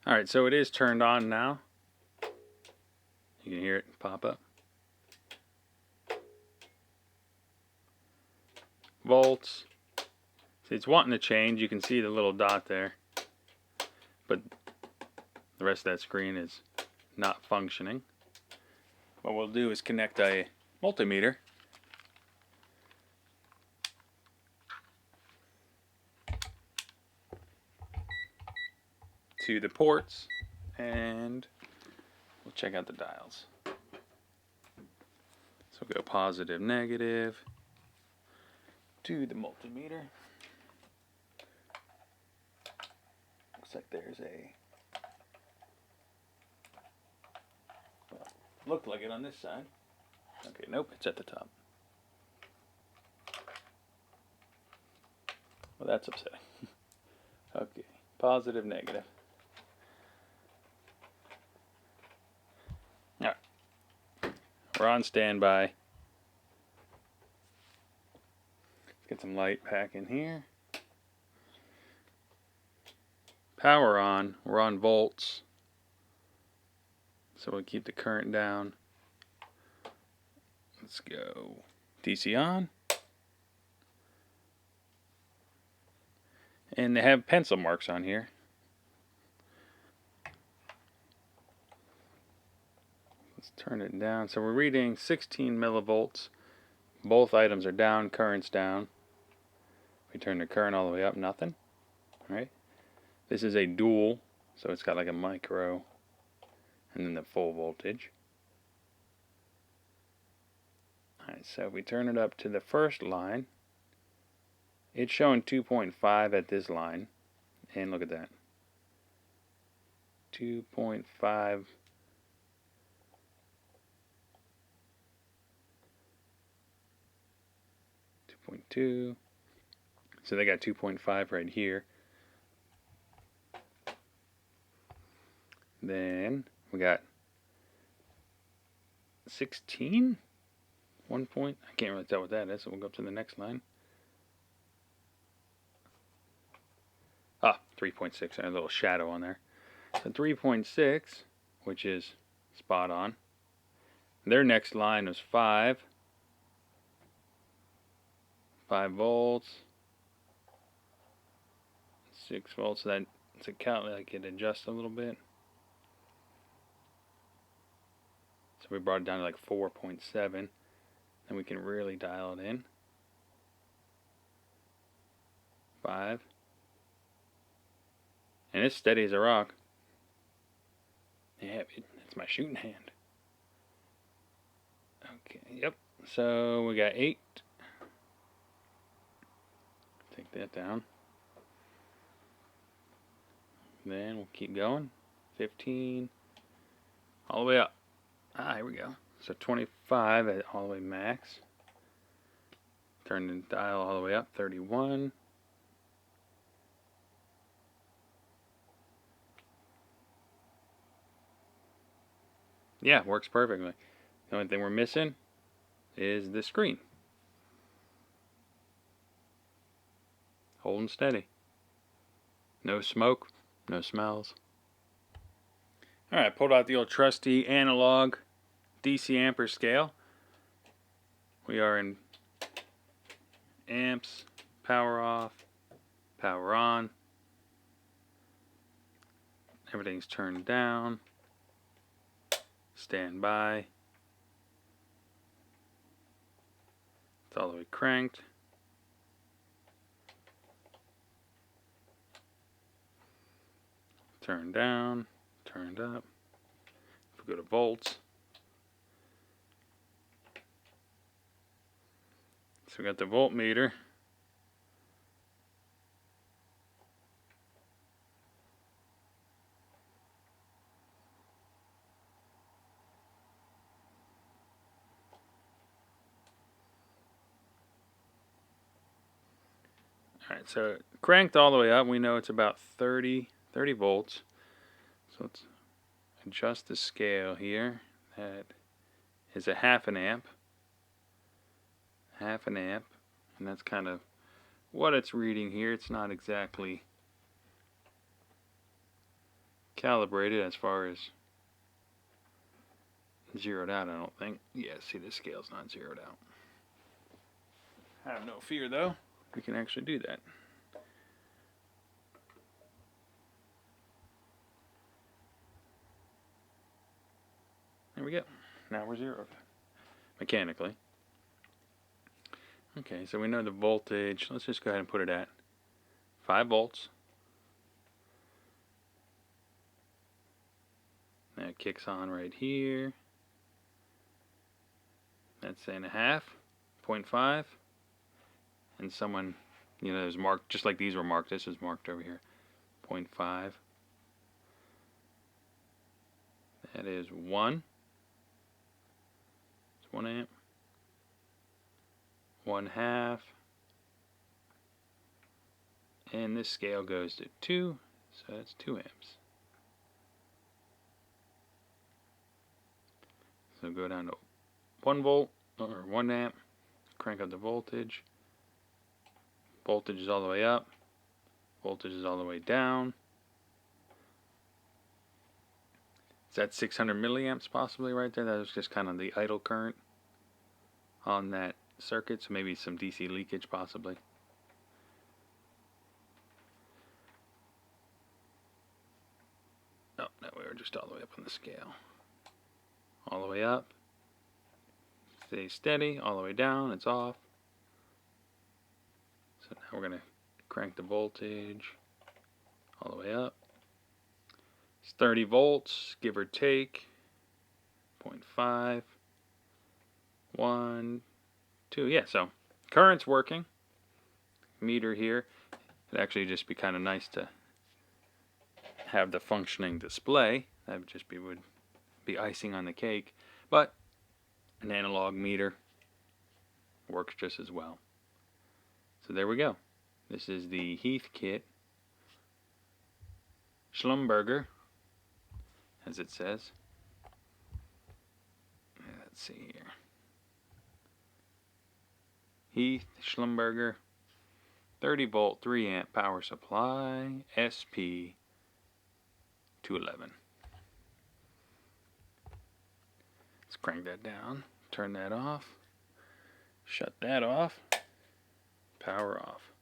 Alright, so it is turned on now. You can hear it pop up. Volts. See, it's wanting to change. You can see the little dot there. But the rest of that screen is not functioning. What we'll do is connect a multimeter to the ports, and we'll check out the dials. So we'll go positive, negative to the multimeter. Looks like there's a, well, looked like it on this side. Okay, nope, it's at the top. Well, that's upsetting. Okay, positive, negative. Alright, we're on standby. Let's get some light back in here. Power on, we're on volts, so we'll keep the current down. Let's go DC on. And they have pencil marks on here. Let's turn it down. So we're reading 16 millivolts. Both items are down, current's down. We turn the current all the way up, nothing. Alright. This is a dual, so it's got like a micro and then the full voltage. Alright, so if we turn it up to the first line, it's showing 2.5 at this line, and look at that. 2.5. 2.2. So they got 2.5 right here. Then we got 16. 1 point. I can't really tell what that is, so we'll go up to the next line. 3.6, a little shadow on there. So 3.6, which is spot on. Their next line was 5 volts, 6 volts. So that's a count. I can adjust a little bit. So we brought it down to like 4.7. Then we can really dial it in. 5. And it's steady as a rock. Yeah, it's my shooting hand. Okay, yep. So we got 8. Take that down. Then we'll keep going. 15. All the way up. Here we go. So 25 at all the way max. Turn the dial all the way up. 31. Yeah, works perfectly. The only thing we're missing is the screen. Holding steady. No smoke, no smells. Alright, pulled out the old trusty analog DC ampere scale. We are in amps, power off, power on. Everything's turned down. Stand by. It's all the way cranked. Turned down, turned up. If we go to volts. So we got the voltmeter. Alright, so cranked all the way up. We know it's about 30 volts. So let's adjust the scale here. That is a half an amp. Half an amp. And that's kind of what it's reading here. It's not exactly calibrated as far as zeroed out, I don't think. Yeah, see, the scale's not zeroed out. Have no fear, though. We can actually do that. There we go. Now we're zeroed. Mechanically. Okay, so we know the voltage. Let's just go ahead and put it at 5 volts. That kicks on right here. That's saying a half, 0.5. And someone, you know, is marked, just like these were marked. This is marked over here, 0.5. That is 1. It's 1 amp. 1/2. And this scale goes to 2, so that's 2 amps. So go down to 1 volt, or 1 amp, crank up the voltage. Voltage is all the way up, voltage is all the way down. Is that 600 milliamps possibly right there? That was just kind of the idle current on that circuit, so maybe some DC leakage possibly. Oh, no, we were just all the way up on the scale. All the way up. Stay steady. All the way down, it's off. So now we're going to crank the voltage all the way up. It's 30 volts, give or take. 0.5. 1, 2. Yeah, so current's working. Meter here. It'd actually just be kind of nice to have the functioning display. That would just would be icing on the cake. But an analog meter works just as well. So there we go. This is the Heathkit Schlumberger, as it says. Let's see here. Heath Schlumberger 30 volt 3 amp power supply, SP-2711. Let's crank that down, turn that off, shut that off, power off.